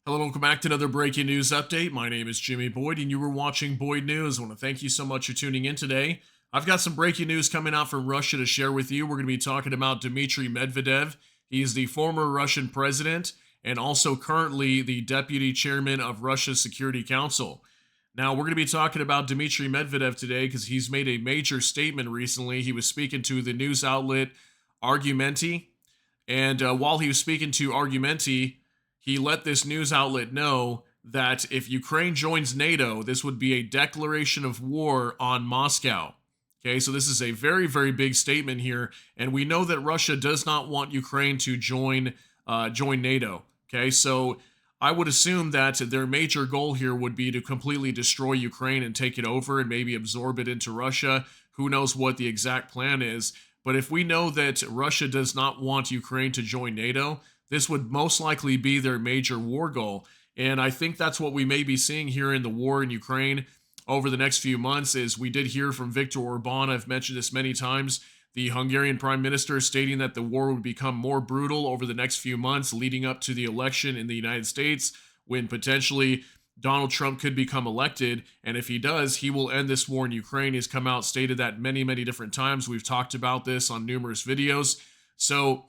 Hello, welcome back to another breaking news update. My name is Jimmy Boyd, and you were watching Boyd News. I want to thank you so much for tuning in today. I've got some breaking news coming out from Russia to share with you. We're going to be talking about Dmitry Medvedev. He's the former Russian president and also currently the deputy chairman of Russia's Security Council. Now, we're going to be talking about Dmitry Medvedev today because he's made a major statement recently. He was speaking to the news outlet Argumenti, and while he was speaking to Argumenti, he let this news outlet know that if Ukraine joins NATO, this would be a declaration of war on Moscow. Okay, so this is a very, very big statement here, and we know that Russia does not want Ukraine to join NATO. Okay, so I would assume that their major goal here would be to completely destroy Ukraine and take it over and maybe absorb it into Russia. Who knows what the exact plan is? But if we know that Russia does not want Ukraine to join NATO, this would most likely be their major war goal. And I think that's what we may be seeing here in the war in Ukraine over the next few months. Is we did hear from Viktor Orban, I've mentioned this many times, the Hungarian prime minister, stating that the war would become more brutal over the next few months leading up to the election in the United States, when potentially Donald Trump could become elected. And if he does, he will end this war in Ukraine. He's come out, stated that many, many different times. We've talked about this on numerous videos. So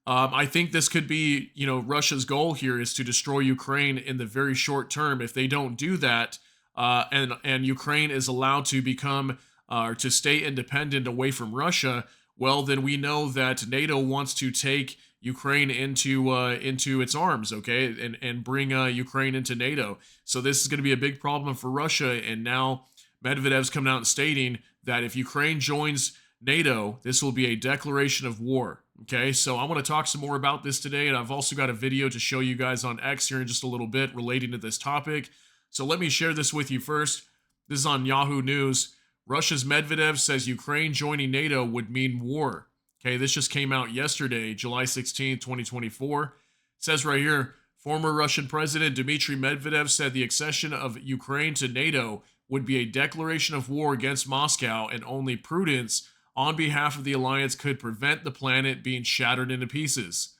I think this could be, Russia's goal here is to destroy Ukraine in the very short term. If they don't do that, and Ukraine is allowed to become or to stay independent away from Russia, well, then we know that NATO wants to take Ukraine into its arms, okay, and bring Ukraine into NATO. So this is going to be a big problem for Russia. And now Medvedev's coming out and stating that if Ukraine joins NATO, this will be a declaration of war. Okay, so I want to talk some more about this today, and I've also got a video to show you guys on X here in just a little bit relating to this topic. So let me share this with you first. This is on Yahoo News. Russia's Medvedev says Ukraine joining NATO would mean war. Okay, this just came out yesterday, July 16th, 2024. It says right here, former Russian President Dmitry Medvedev said the accession of Ukraine to NATO would be a declaration of war against Moscow, and only prudence on behalf of the alliance could prevent the planet being shattered into pieces.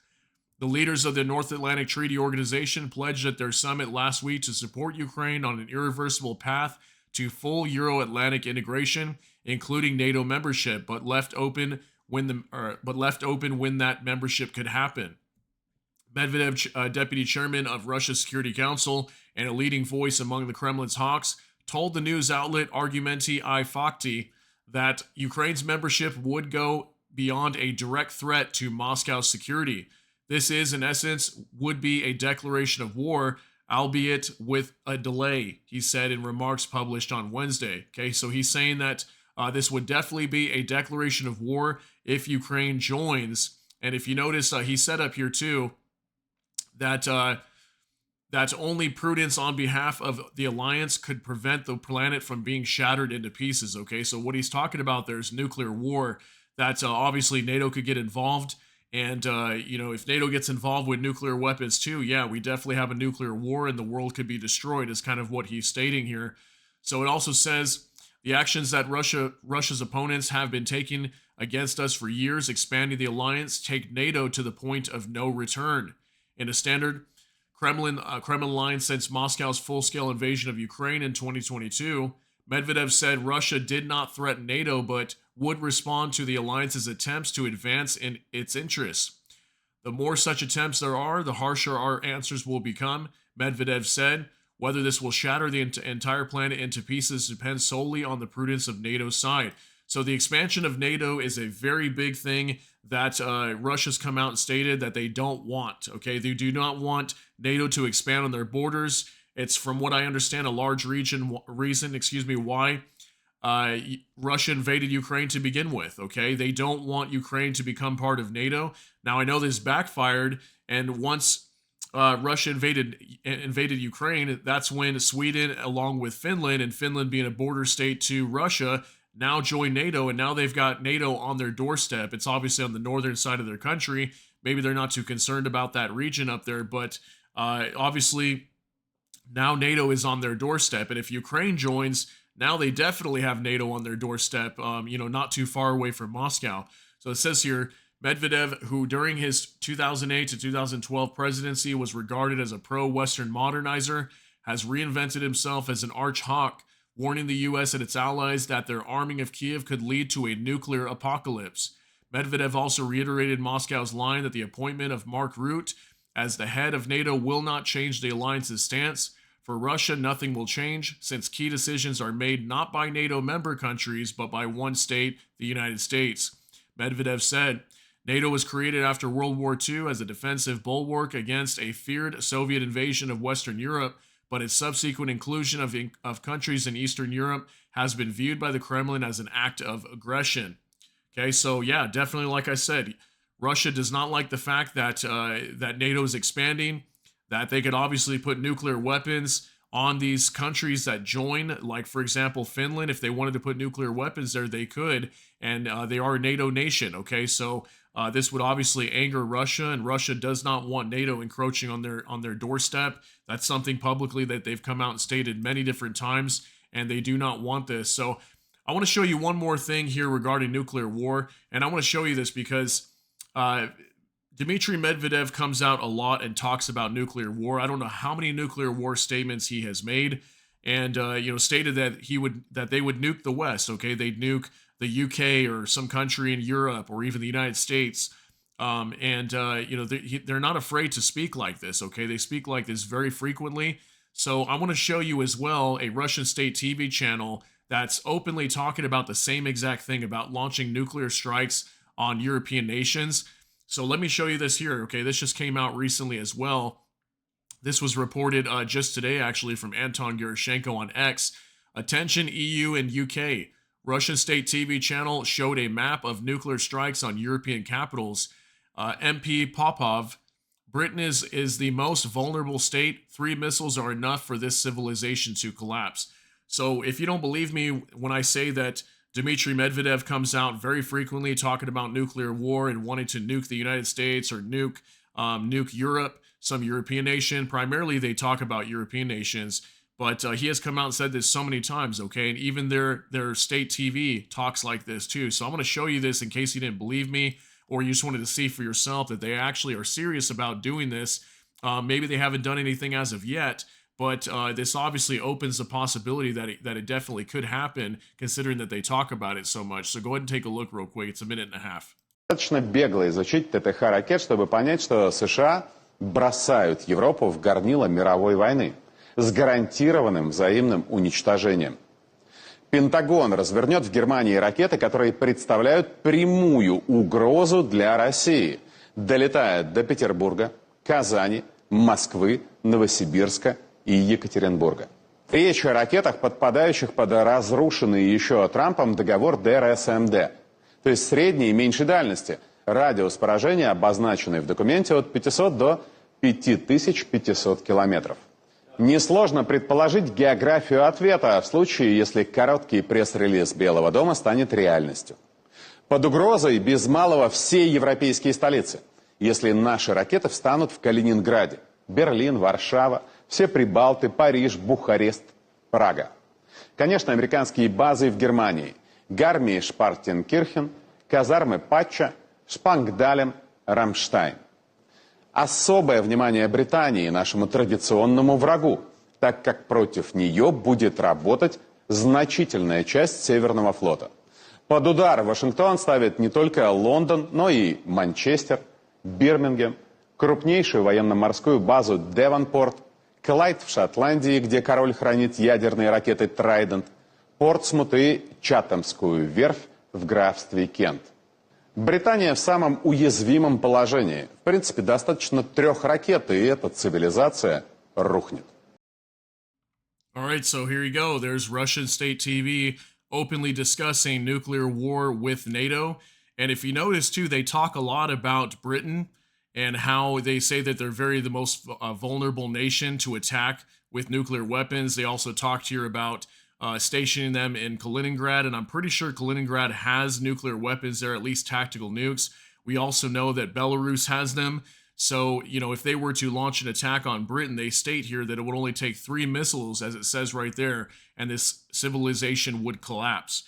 The leaders of the North Atlantic Treaty Organization pledged at their summit last week to support Ukraine on an irreversible path to full Euro-Atlantic integration, including NATO membership, but left open when that membership could happen. Medvedev, deputy chairman of Russia's Security Council and a leading voice among the Kremlin's hawks, told the news outlet Argumenti I Fakti that Ukraine's membership would go beyond a direct threat to Moscow's security. This is, in essence, would be a declaration of war, albeit with a delay, he said in remarks published on Wednesday. Okay, so he's saying that this would definitely be a declaration of war if Ukraine joins. And if you notice, he said up here too that only prudence on behalf of the alliance could prevent the planet from being shattered into pieces. Okay, so what he's talking about there is nuclear war. That obviously NATO could get involved. And, if NATO gets involved with nuclear weapons too, yeah, we definitely have a nuclear war and the world could be destroyed, is kind of what he's stating here. So it also says the actions that Russia's opponents have been taking against us for years, expanding the alliance, take NATO to the point of no return. In a standard Kremlin line since Moscow's full-scale invasion of Ukraine in 2022, Medvedev said Russia did not threaten NATO, but would respond to the alliance's attempts to advance in its interests. The more such attempts there are, the harsher our answers will become, Medvedev said. Whether this will shatter the entire planet into pieces depends solely on the prudence of NATO's side. So the expansion of NATO is a very big thing that Russia's come out and stated that they don't want. Okay, they do not want NATO to expand on their borders. It's, from what I understand, a large reason why Russia invaded Ukraine to begin with. Okay, they don't want Ukraine to become part of NATO. Now I know this backfired, and once Russia invaded Ukraine, that's when Sweden, along with Finland, and Finland being a border state to Russia, now joined NATO, and now they've got NATO on their doorstep. It's obviously on the northern side of their country. Maybe they're not too concerned about that region up there, but obviously now NATO is on their doorstep. And if Ukraine joins, now they definitely have NATO on their doorstep, not too far away from Moscow. So it says here, Medvedev, who during his 2008 to 2012 presidency was regarded as a pro-Western modernizer, has reinvented himself as an arch hawk, warning the US and its allies that their arming of Kiev could lead to a nuclear apocalypse. Medvedev also reiterated Moscow's line that the appointment of Mark Rutte as the head of NATO will not change the alliance's stance. For Russia, nothing will change, since key decisions are made not by NATO member countries, but by one state, the United States. Medvedev said, NATO was created after World War II as a defensive bulwark against a feared Soviet invasion of Western Europe, but its subsequent inclusion of countries in Eastern Europe has been viewed by the Kremlin as an act of aggression. Okay, so yeah, definitely, like I said, Russia does not like the fact that that NATO is expanding, that they could obviously put nuclear weapons on these countries that join, like, for example, Finland. If they wanted to put nuclear weapons there, they could, and they are a NATO nation, okay? So this would obviously anger Russia, and Russia does not want NATO encroaching on their doorstep. That's something publicly that they've come out and stated many different times, and they do not want this. So I want to show you one more thing here regarding nuclear war, and I want to show you this because Dmitry Medvedev comes out a lot and talks about nuclear war. I don't know how many nuclear war statements he has made, and stated that they would nuke the West. Okay, they'd nuke the UK or some country in Europe or even the United States. They're not afraid to speak like this. Okay, they speak like this very frequently. So I want to show you as well a Russian state TV channel that's openly talking about the same exact thing about launching nuclear strikes on European nations. So let me show you this here. Okay, this just came out recently as well. This was reported just today, actually, from Anton Gerashenko on X. Attention, EU and UK. Russian state TV channel showed a map of nuclear strikes on European capitals. MP Popov, Britain is the most vulnerable state. 3 missiles are enough for this civilization to collapse. So if you don't believe me when I say that Dmitry Medvedev comes out very frequently talking about nuclear war and wanting to nuke the United States or nuke Europe, some European nation. Primarily, they talk about European nations, but he has come out and said this so many times, okay? And even their state TV talks like this too. So I'm going to show you this in case you didn't believe me or you just wanted to see for yourself that they actually are serious about doing this. Maybe they haven't done anything as of yet, but this obviously opens the possibility that it definitely could happen, considering that they talk about it so much. So go ahead and take a look real quick. It's a minute and a half. Достаточно бегло изучить ТТХ-ракет, чтобы понять, что США бросают Европу в горнило мировой войны с гарантированным взаимным уничтожением. Пентагон развернет в Германии ракеты, которые представляют прямую угрозу для России, долетая до Петербурга, Казани, Москвы, Новосибирска и Екатеринбурга. Речь о ракетах, подпадающих под разрушенный еще Трампом договор ДРСМД, то есть средней и меньшей дальности. Радиус поражения, обозначенный в документе, от 500 до 5500 километров. Несложно предположить географию ответа в случае, если короткий пресс-релиз Белого дома станет реальностью. Под угрозой без малого все европейские столицы, если наши ракеты встанут в Калининграде, Берлин, Варшава, все Прибалты, Париж, Бухарест, Прага. Конечно, американские базы в Германии, Гармии-Шпартенкирхен, казармы Патча, Шпангдалем, Рамштайн. Особое внимание Британии, нашему традиционному врагу, так как против нее будет работать значительная часть Северного флота. Под удар Вашингтон ставит не только Лондон, но и Манчестер, Бирмингем, крупнейшую военно-морскую базу Девонпорт, Клайд в Шотландии, где король хранит ядерные ракеты «Трайдент», Портсмут и Чатамскую верфь в графстве Кент. Британия в самом уязвимом положении. В принципе, достаточно 3 ракет, и эта цивилизация рухнет. All right, so here you go. There's Russian state TV openly discussing nuclear war with NATO. And if you notice, too, they talk a lot about Britain and how they say that they're the most vulnerable nation to attack with nuclear weapons. They also talked here about stationing them in Kaliningrad, and I'm pretty sure Kaliningrad has nuclear weapons there, at least tactical nukes. We also know that Belarus has them. So, if they were to launch an attack on Britain, they state here that it would only take 3 missiles, as it says right there, and this civilization would collapse.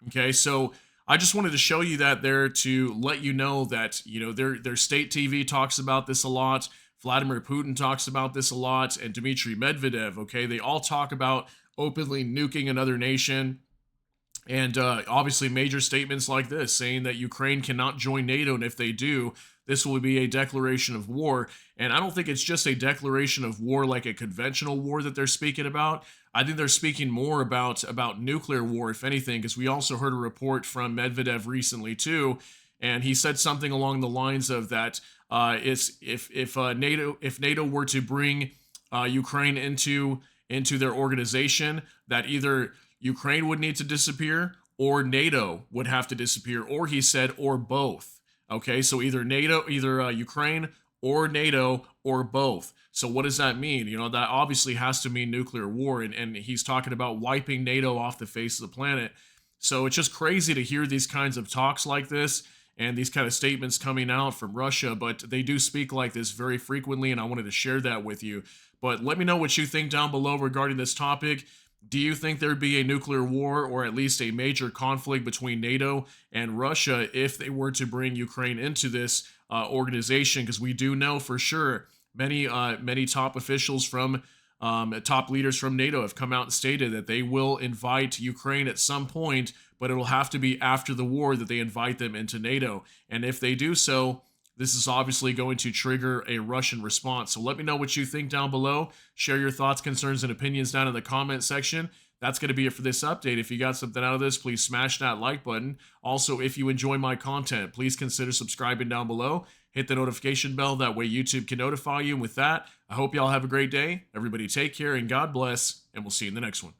Okay, so I just wanted to show you that there to let you know that, their state TV talks about this a lot. Vladimir Putin talks about this a lot, and Dmitry Medvedev, okay? They all talk about openly nuking another nation. And obviously, major statements like this saying that Ukraine cannot join NATO, and if they do, this will be a declaration of war. And I don't think it's just a declaration of war like a conventional war that they're speaking about. I think they're speaking more about nuclear war, if anything, because we also heard a report from Medvedev recently too, and he said something along the lines of that it's if NATO were to bring Ukraine into their organization, that either Ukraine would need to disappear or NATO would have to disappear, or he said, or both. Okay, so either Ukraine or NATO or both. So what does that mean? That obviously has to mean nuclear war, and he's talking about wiping NATO off the face of the planet. So it's just crazy to hear these kinds of talks like this and these kind of statements coming out from Russia, but they do speak like this very frequently, and I wanted to share that with you. But let me know what you think down below regarding this topic. Do you think there'd be a nuclear war or at least a major conflict between NATO and Russia if they were to bring Ukraine into this organization? Because we do know for sure many top officials from top leaders from NATO have come out and stated that they will invite Ukraine at some point, but it'll have to be after the war that they invite them into NATO. And if they do so, this is obviously going to trigger a Russian response. So let me know what you think down below. Share your thoughts, concerns, and opinions down in the comment section. That's going to be it for this update. If you got something out of this, please smash that like button. Also, if you enjoy my content, please consider subscribing down below. Hit the notification bell. That way YouTube can notify you. And with that, I hope y'all have a great day. Everybody take care and God bless. And we'll see you in the next one.